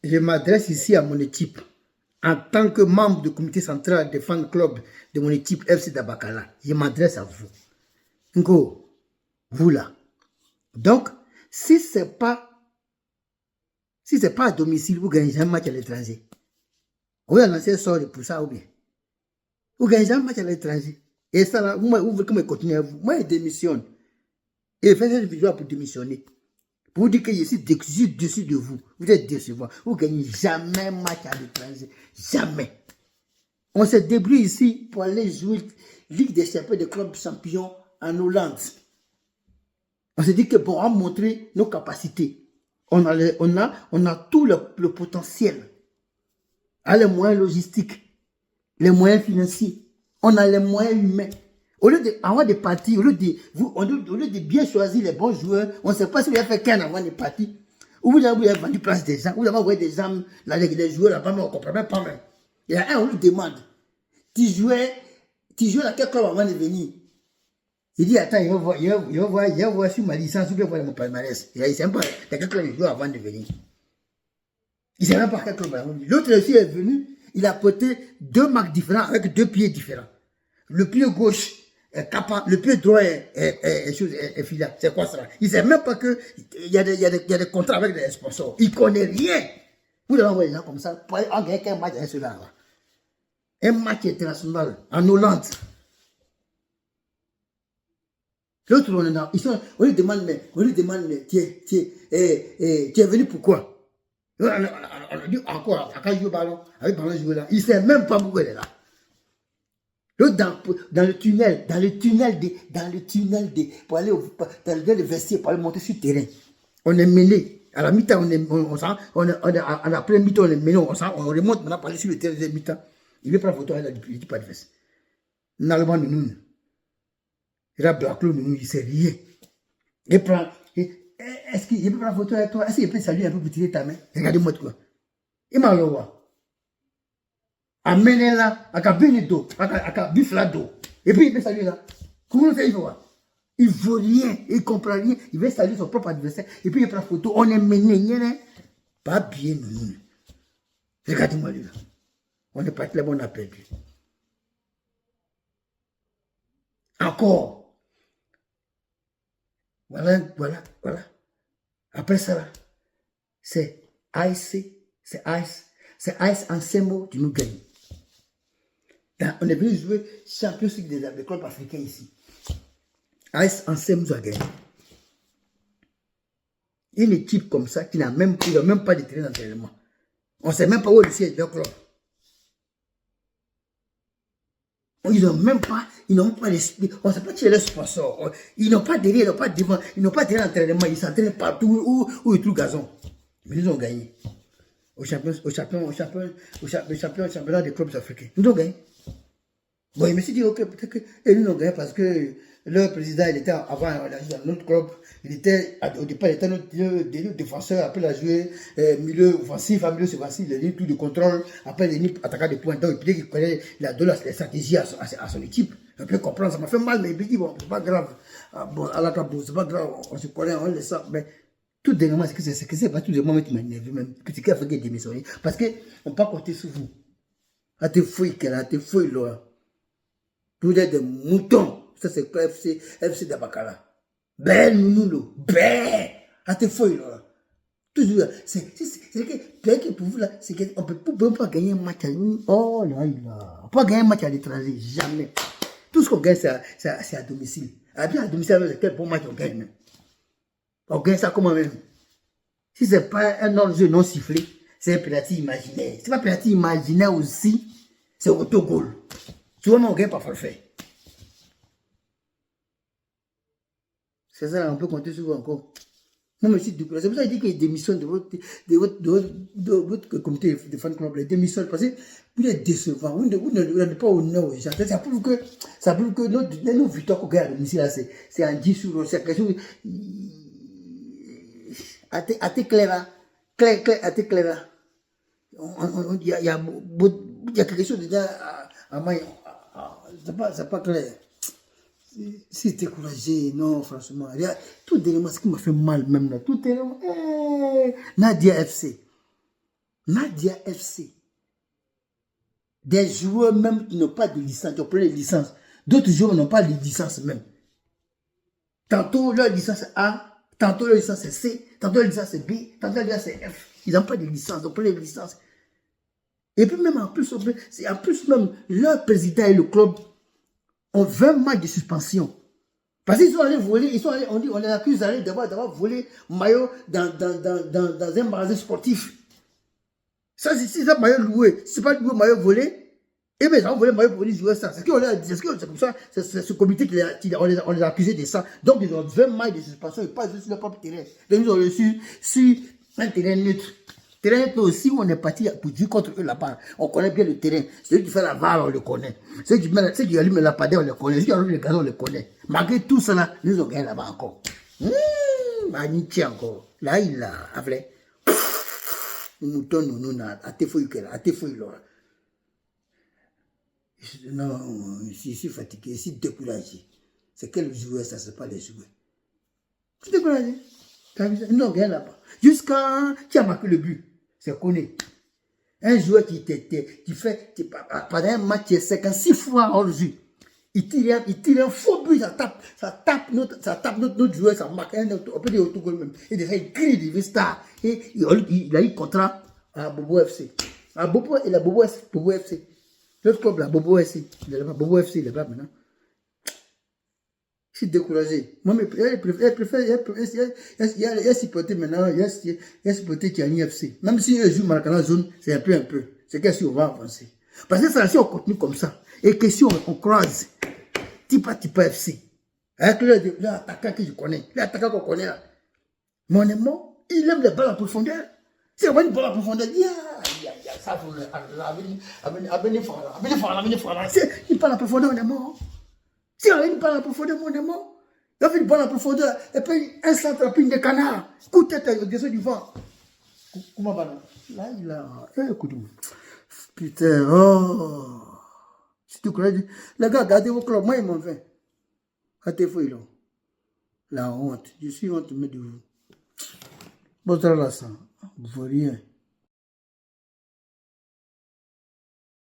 je m'adresse ici à mon équipe. En tant que membre du comité central des fan club de mon équipe FC Dabakala, je m'adresse à vous. Ngo, vous là. Donc, si ce n'est pas à domicile, vous gagnez jamais un match à l'étranger. Vous avez lancé un sort pour ça ou bien. Vous gagnez jamais un match à l'étranger. Et ça, là, vous voulez continuer à vous. Moi, je démissionne. Et faites cette vidéo pour démissionner. Pour vous dire que je suis dessus de vous. Vous êtes décevant. Vous ne gagnez jamais un match à l'étranger. Jamais. On s'est débrouillé ici pour aller jouer Ligue des champions des clubs champions en Hollande. On s'est dit que bon, on va montrer nos capacités. On a tout le potentiel. On a les moyens logistiques, les moyens financiers. On a les moyens humains. Au lieu d'avoir des parties, au lieu de bien choisir les bons joueurs, on ne sait pas si vous avez fait qu'un avant des parties. Ou vous avez vendu place des gens, ou vous avez envoyé des gens, des joueurs là-bas, mais on ne comprend même pas même. Il y a un, on lui demande, tu jouais à quel club avant de venir? Il dit, attends, il va voir sur ma licence, ou bien voir mon palmarès. Il ne sait même pas quel club il joue avant de venir. Il ne sait même pas quel club avant de venir. L'autre aussi est venu, il a porté 2 marques différents avec 2 pieds différents. Le pied gauche est capable, le pied droit est filaire. C'est quoi ça? Il ne sait même pas qu'il y a des contrats avec des sponsors. Il ne connaît rien. Vous devez envoyer des gens comme ça pour aller gagner qu'un match avec cela. Un match international en Hollande. L'autre, on lui demande, mais tu es venu pourquoi? On a dit encore, quand il joue au ballon, avec le ballon joué là, il ne sait même pas pourquoi il est là. Dans le tunnel, pour aller dans le vestiaire, pour aller monter sur le terrain. On est mêlé. À la mi-temps, à la première mi-temps, on est mêlé, on remonte maintenant pour aller sur le terrain de mi-temps. Il veut prendre photo, il dit pas de veste. Normalement, nous. Il a Blaclo, nous, il ne sait rien. Il prend. Est-ce qu'il peut prendre photo avec toi? Est-ce qu'il peut saluer un peu pour tirer ta main? Regardez-moi de quoi. Il m'a l'envoyé. Amenez là, à Kabinito, à Biflado. Et puis il peut saluer là. Comment ça il va? Il ne veut rien, il ne comprend rien. Il veut saluer son propre adversaire. Et puis il prend photo. On est mené, pas bien nous. Regardez-moi lui là. On est parti là-bas, on a perdu. Encore. Voilà. Après ça, c'est Ice en 5 mots, tu nous gagnes. On est venu jouer Champions League des clubs africains ici. Ice en 5 mots a gagné. Une équipe comme ça qui n'a même pas de terrain d'entraînement. On ne sait même pas où est le siège de leur club. Ils n'ont pas l'esprit. On ne sait pas qui est le sponsor. Ils n'ont pas derrière, ils n'ont pas devant, ils n'ont pas derrière l'entraînement. Ils s'entraînent partout où ils trouvent gazon. Mais ils ont gagné. Au championnat des clubs africains. Ils ont gagné. Bon, je me suis dit, ok, peut-être que nous ont gagné parce que le président, il était avant, dans notre club, au départ, il était notre défenseur, après il a joué milieu offensif, il a dit tout de contrôle, après il a dit attaquant de points, donc il connaît la stratégie à son équipe. On peut comprendre, ça m'a fait mal, mais il me dit, bon, c'est pas grave, bon, à la cabou, c'est pas grave, on se connaît, on le sait, mais tout dernièrement, c'est que c'est pas tout le moment qui m'a énervé, même, que c'est qu'il a fait qu'il démissionne, parce qu'on ne peut pas compter sur vous. À te fouiller, là. Vous êtes des moutons. Ça, c'est quoi FC Dabakala. Ben, nous, ben, à tes feuilles, là. Toujours, c'est que pour vous, là, c'est qu'on ne peut même pas gagner un match à l'étranger. Oh là là. On ne peut pas gagner un match à l'étranger, jamais. Tout ce qu'on gagne, c'est à domicile. À domicile, avec quel bon match on gagne, même. On gagne ça comment même? Si ce n'est pas un autre jeu non sifflé, c'est un penalty imaginaire. C'est pas un penalty imaginaire aussi, c'est autogol. Tu vois, on ne gagne pas forfait. C'est ça, on peut compter sur vous encore. Moi, je suis découragé. C'est pour ça que je dis qu'il démissionne de votre comité de fan club. Il démissionne parce que vous êtes décevant. Vous n'êtes pas honneur aux gens. Ça prouve que nos victoires qu'on gagne à domicile, c'est un 10 sur 11. C'est quelque chose. À tes clairs, clair. Il y a quelque chose déjà à moi. C'est pas clair. Si découragé, non, franchement. Tout dernièrement, ce qui m'a fait mal même là. Tout dernièrement, Nadia FC. Nadia FC, des joueurs même qui n'ont pas de licence, qui ont pris les licences. D'autres joueurs n'ont pas de licence même. Tantôt leur licence A, tantôt leur licence est C, tantôt leur licence est B, tantôt leur licence est F. Ils n'ont pas de licence, ils ont pris les licences. Et puis même en plus même, leur président et le club ont 20 matchs de suspension. Parce qu'ils sont allés voler, on les accuse d'avoir volé maillot dans un magasin sportif. Ça, c'est ça maillot loué. Si ce n'est pas loué maillot volé, eh bien, ils ont volé maillot pour jouer ça. C'est comme ça, c'est ce comité on les a accusés de ça. Donc, ils ont 20 matchs de suspension, ils passent sur leur propre terrain. Donc, ils ont reçu sur un terrain neutre. Terrain neutre aussi, où on est parti pour jouer contre eux là-bas. On connaît bien le terrain. Celui qui fait la VAR, on le connaît. Celui qui allume la padelle, on le connaît. Celui qui allume le gazon, on le connaît. Malgré tout cela, nous avons gagné là-bas encore. Magnifique encore. Là, il a appelé. Mouton, nous, à là. Non, je suis fatigué, je suis découragé. C'est quel joueur, ça, c'est pas les joueurs. Je suis découragé. Non, rien là-bas. Jusqu'à qui a marqué le but, c'est connu. Un joueur qui fait, pendant un match, il est 56 fois hors jeu. Il tire un faux but, ça tape notre joueur, ça marque un autre, on peut dire autogol même. Et déjà, il crie, il veut star. Et il a eu contrat à Bobo FC. À Bobo, il a Bobo FC. L'autre club, là, Bobo FC. Bobo FC, il est là maintenant. Je suis découragé. Moi, il y a supporté maintenant, il y a supporté qui a une FC. Même si eux jouent dans la zone, c'est un peu. C'est qu'est-ce qu'on va avancer. Parce que ça, si on continue comme ça, et que si on croise, Tipa FC, avec l'attaquant que je connais, l'attaquant qu'on connaît là, mon aimant, il aime les balles en profondeur. Si on va une balle en profondeur, ça faut il parle en profondeur, on est mort. Si on a une balle en profondeur, on est mort. Il a fait une balle en profondeur, et puis un centre, puis des canards. Coup de tête au-dessus du vent. Comment va là, il a. Écoute, putain, oh. Si tu connais, les gars, gardez vos clubs, moi ils m'ont fait. Regardez-vous, là. La honte. Je suis honte de vous. Bon, là, ça. Vous voyez.